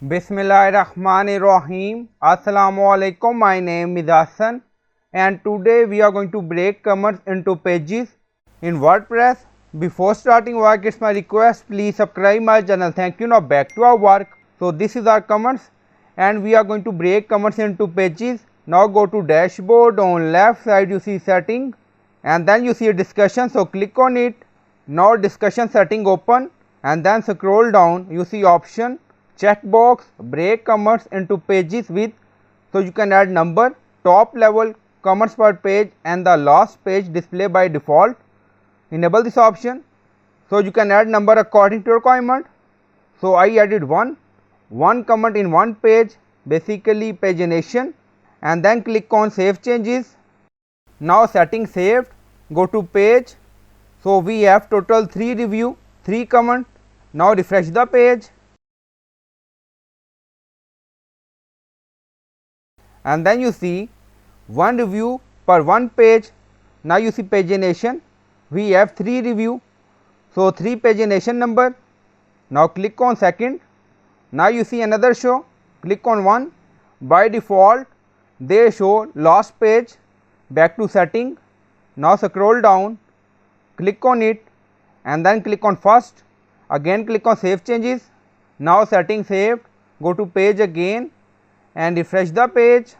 Bismillahirrahmanirrahim. Assalamualaikum. My name is Hassan and today we are going to break comments into pages in WordPress. Before starting work, it's my request, please subscribe my channel. Thank you. Now back to our work. So this is our comments and we are going to break comments into pages. Now go to dashboard. On left side you see setting and then you see a discussion, so click on it. Now discussion setting open and then scroll down, you see option checkbox break comments into pages with, so you can add number, top level comments per page and the last page display by default. Enable this option so you can add number according to your requirement. So I added one comment in one page, basically pagination, and then click on save changes. Now setting saved, go to page. So we have total 3 review, 3 comment. Now refresh the page and then you see 1 review per 1 page. Now you see pagination, we have 3 review, so 3 pagination number. Now click on second. Now you see another show, click on 1. By default they show last page. Back to setting. Now scroll down, click on it and then click on first. Again click on save changes. Now setting saved, go to page again and refresh the page.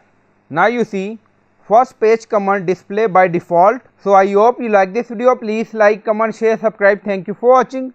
Now you see first page comment display by default. So I hope you like this video. Please like, comment, share, subscribe. Thank you for watching.